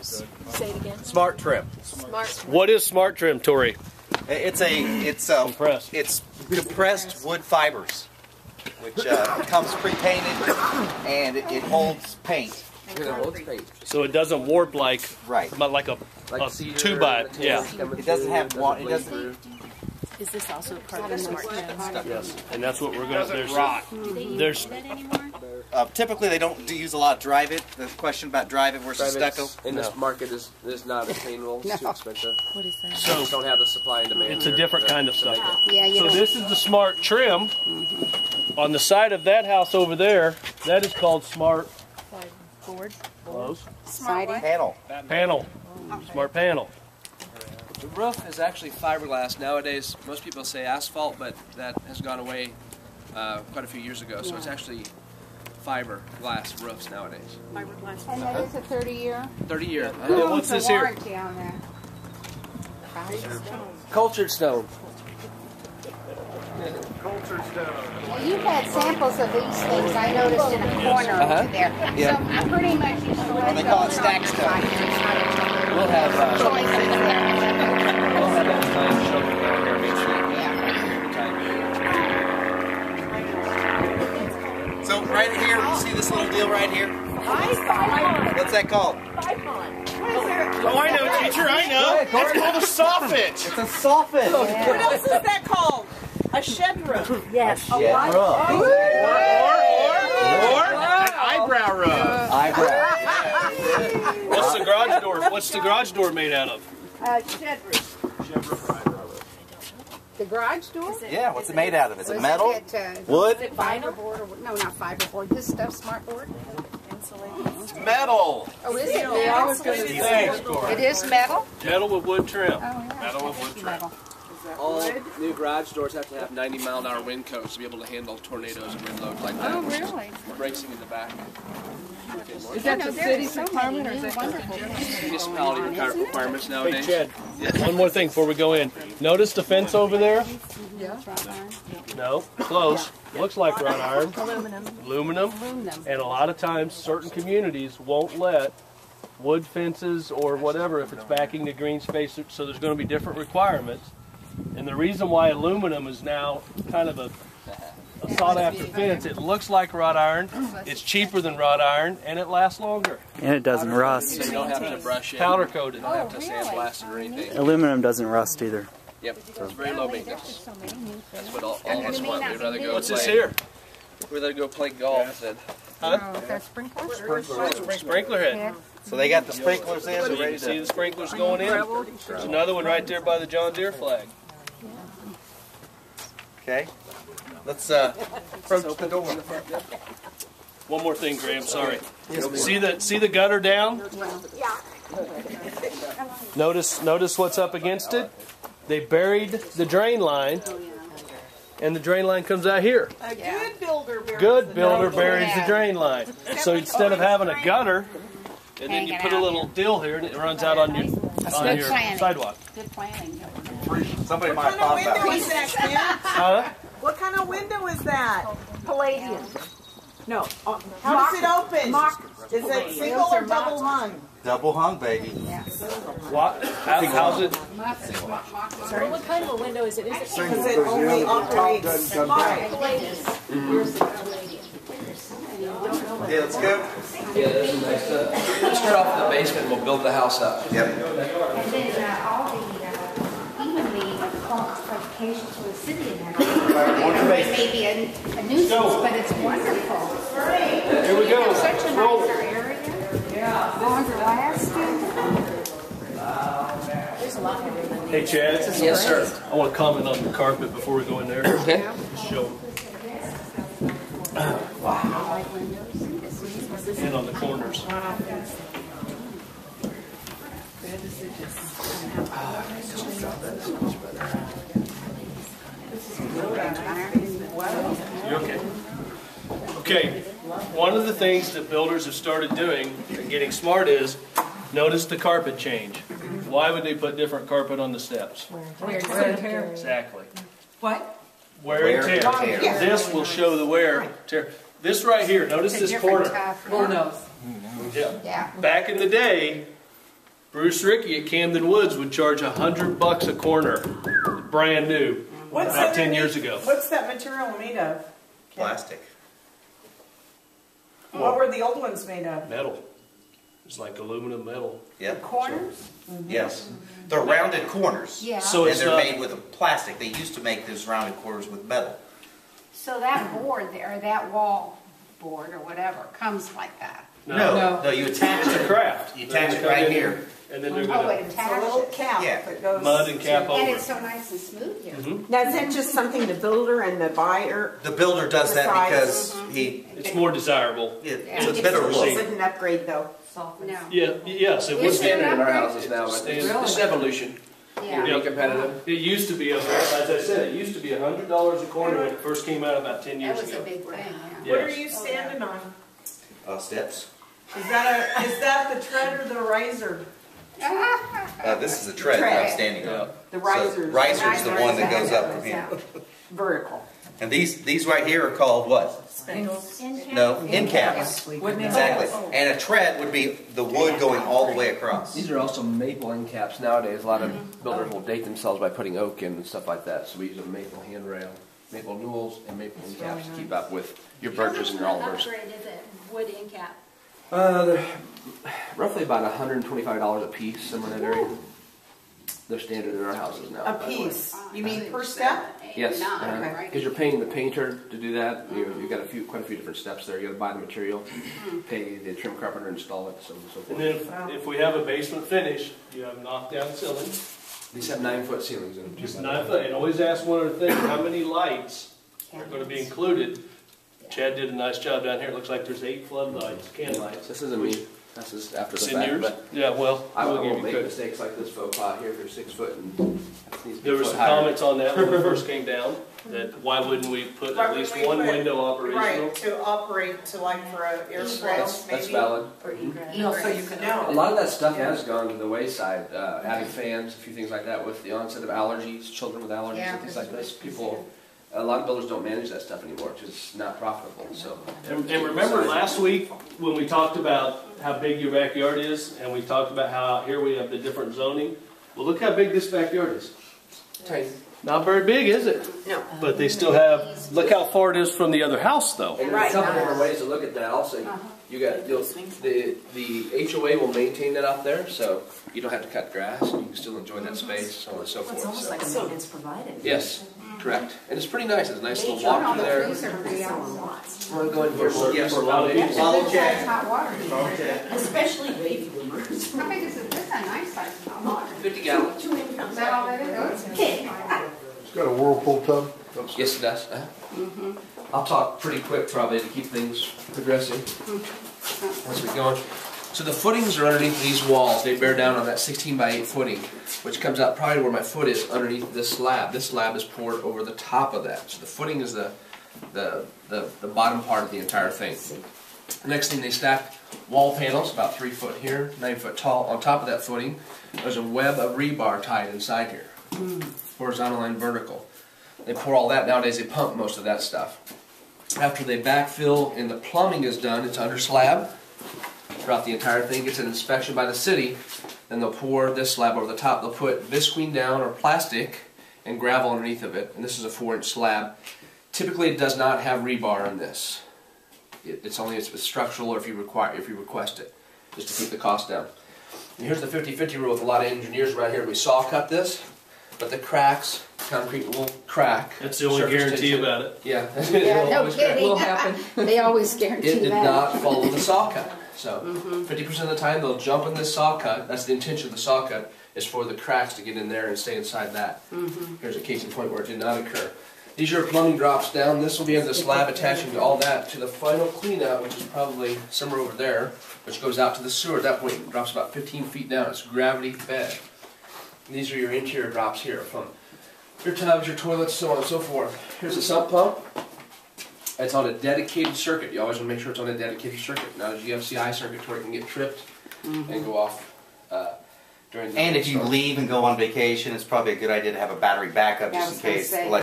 Say it again. Smart trim. Smart. What is smart trim, Tori? It's Compressed. It's compressed wood fibers, which comes pre-painted, and it holds paint. So it doesn't warp like Right. like a 2x. Yeah. It doesn't have one. It doesn't. Is this also part of the smart trim? Yes. And that's what we're going to. There's Do they use that anymore? Typically, they don't use a lot of drive it. The question about drive it versus stucco. In this market is not attainable. It's too expensive. What is that? So Don't have the supply and demand. it's a different kind of stuff. Yeah, you So don't. this is the smart trim. On the side of that house over there, that is called smart Board? close Siding. Panel. Smart panel. The roof is actually fiberglass. Nowadays, most people say asphalt, but that has gone away quite a few years ago. So it's actually fiberglass roofs nowadays. Fiberglass. And that is a 30-year. 30-year. What's this here? warranty on that. Cultured stone. Well, you've had samples of these things I noticed in a corner over there. Yeah. So I'm pretty much used to what They call it stack stone. We'll have choices there. we'll have that time shown down here eventually. So right here, you see this little deal right here? What's that called? Oh, I know, teacher. I know. It's called a soffit. It's a soffit. What else is that called? A shed roof. Yes. Or Or an eyebrow rub. What's the garage door? What's the garage door made out of? Shed roof. The garage door? Yeah, what's it made out of? Is it metal? Wood? Wood? Fiberboard? Or, no, not fiberboard. This stuff, smartboard? It's metal. Oh, is it? Thanks, Cora. It is metal? Metal with wood trim. Oh, yeah. Metal with wood trim. Metal. All new garage doors have to have 90-mile-an-hour wind coats to be able to handle tornadoes and wind loads like that. Oh, really? Bracing in the back. Is that the city's requirement or is that wonderful? Municipality requirements Hey, nowadays. Chad, one more thing before we go in. Notice the fence over there? Yeah. No, close. Looks like wrought iron. Aluminum. Aluminum. And a lot of times, certain communities won't let wood fences or whatever if it's backing the green space, so there's going to be different requirements. And the reason why aluminum is now kind of a sought-after fence, it looks like wrought iron, it's cheaper than wrought iron, and it lasts longer. And it doesn't rust. You don't have to brush it. Powder coated. You don't have to sandblast it or anything. Aluminum doesn't rust either. Yep, it's very low maintenance. That's what all of us want. We'd rather go What's play. this here? We'd rather go play golf than. Oh, that's sprinkler? Sprinkler head. So they got the sprinklers in. So They're you ready can see to. the sprinklers going in. There's another one right there by the John Deere flag. Okay. Let's approach the door. One more thing, Graham. Sorry. See the gutter down? Notice what's up against it. They buried the drain line, and the drain line comes out here. a good builder? Good builder buries the drain line. So instead of having a gutter, and then you put a little dill here, and it runs out on your sidewalk. Good planning. Somebody What might have kind of thought window about is that, Ken? Huh? What kind of window is that? Palladium. No. How does it open? Is it single or double hung? Double hung, baby. What? How's it? Sorry, what kind of a window is it? Is it Because it only operates smart. Yeah, let's go. Yeah, that's some nice stuff. We'll start off in the basement and we'll build the house up. Yep. And then all the, even the qualifications for the city and everything. It may be a nuisance, but it's wonderful. Here we go. Such a nicer area. Yeah. Longer lasting. Hey, Chad. Yes, sir. I want to comment on the carpet before we go in there. Okay. Show. Wow. And on the corners. You okay? Okay. One of the things that builders have started doing and getting smart is notice the carpet change. Why would they put different carpet on the steps? Exactly. What? Wear and tear. This will show the wear and tear. This right here, notice this corner. Bullnose. Yeah. Yeah. Back in the day, Bruce Rickey at Camden Woods would charge $100 a corner, brand new, about 10 years ago. What's that material made of? Plastic. What were the old ones made of? Metal. It's like aluminum metal. Yep. Corners? Yes. They're rounded corners. Yeah. So And it's they're not, made with plastic. They used to make those rounded corners with metal. So that board there, or that wall board or whatever, comes like that. No, you attach It's a it. craft. You attach They're it gonna right come in here. And then they're Oh, going it to It's a little attaches. cap Yeah. that goes. mud and cap And over it's it. so nice and smooth here. Now, is that just something the builder and the buyer? The builder does that because It's more desirable. it's a better look. It's an upgrade though. No. Yeah, yes, it would Is be. it Standard in our upgrade? houses now, but Standard. it's evolution. Yeah. Be competitive. It used to be, as I said, it used to be $100 a corner when it first came out about 10 That years was a ago. big thing, yeah. What are Yes. you standing on? Steps. Is that the tread or the riser? This is the tread that I'm Tread. standing on. The So risers. riser's the one that goes up from here. Vertical. And these right here are called what? No, end caps. Exactly. And a tread would be the wood going all the way across. These are also maple end caps nowadays. A lot of builders will date themselves by putting oak in and stuff like that. So we use a maple handrail, maple newels, and maple end caps to keep up with your birches and your alders. Upgrade is it wood end cap? They're roughly about $125 a piece, somewhere in that area. They're standard in our houses now. A piece. You mean per step? Yes, Okay. because you're paying the painter to do that. You've got quite a few different steps there. You got to buy the material, pay the trim carpenter, install it, so on and so And forth. then if we have a basement finish, you have knockdown ceilings, These have 9-foot ceilings in them. just 9 foot. And always ask one other thing, how many lights are going to be included? Chad did a nice job down here. It looks like there's 8 floodlights, can lights. This isn't me. This is after the It's in fact. yours? But Yeah, well, I we'll won't give you make credit. mistakes like this faux pas here if you're 6 foot and it needs to be There a were foot some higher. comments on that when we first came down, that why wouldn't we put Why at would least we one put- window operational? Right, to operate to like for a airflow maybe? That's valid. Or egress? No, so you can know. A lot of that stuff has gone to the wayside. Adding fans, a few things like that with the onset of allergies, children with allergies Yeah, and things like this. A lot of builders don't manage that stuff anymore because it's not profitable. So. And remember last week when we talked about how big your backyard is, and we talked about how here we have the different zoning? Well, look how big this backyard is. Tiny. Not very big, is it? No. But they still have, look how far it is from the other house, though. And there's Right. a couple different ways to look at that. Also, you got the HOA will maintain that out there, so you don't have to cut grass. You can still enjoy that space, so on and so forth. It's almost So- like a maintenance provided. Yes, correct. And it's pretty nice. It's a nice little All walk the through there. trees are pretty awesome. Want to go in here for Yes. For a lot of people. Follow This Jack. size hot water. Especially baby boomers. How big is it? This is a nice size hot water. 50 gallons. Is that all that is? It's got a whirlpool tub. Yes, it does. I'll talk pretty quick probably to keep things progressing as we go on. So the footings are underneath these walls. They bear down on that 16 by 8 footing, which comes out probably where my foot is underneath this slab. This slab is poured over the top of that. So the footing is the bottom part of the entire thing. The next thing, they stack wall panels about 3 foot here, 9 foot tall. On top of that footing, there's a web of rebar tied inside here, horizontal and vertical. They pour all that. Nowadays they pump most of that stuff. After they backfill and the plumbing is done, it's under slab throughout the entire thing. Gets an inspection by the city. Then they'll pour this slab over the top. They'll put visqueen down or plastic and gravel underneath of it. And this is a 4-inch slab. Typically, it does not have rebar in this. It's only it's structural, or if you request it, just to keep the cost down. And here's the 50-50 rule with a lot of engineers around here. We saw cut this, but the cracks, concrete will crack. That's the only Surface guarantee tension. about it. Yeah, Yeah, it'll no always crack. kidding. They always guarantee It did that. not follow the saw cut. So 50% of the time they'll jump in this saw cut. That's the intention of the saw cut, is for the cracks to get in there and stay inside that. Here's a case in point where it did not occur. These are plumbing drops down. This will be on the slab attaching to all that to the final clean out, which is probably somewhere over there, which goes out to the sewer. At that point, it drops about 15 feet down. It's gravity fed. And these are your interior drops here from your tubs, your toilets, so on and so forth. Here's a sump pump. It's on a dedicated circuit. You always want to make sure it's on a dedicated circuit, not a GFCI circuit where it can get tripped and go off during the And if you storm. leave and go on vacation, it's probably a good idea to have a battery backup Yeah, I just was in gonna case say.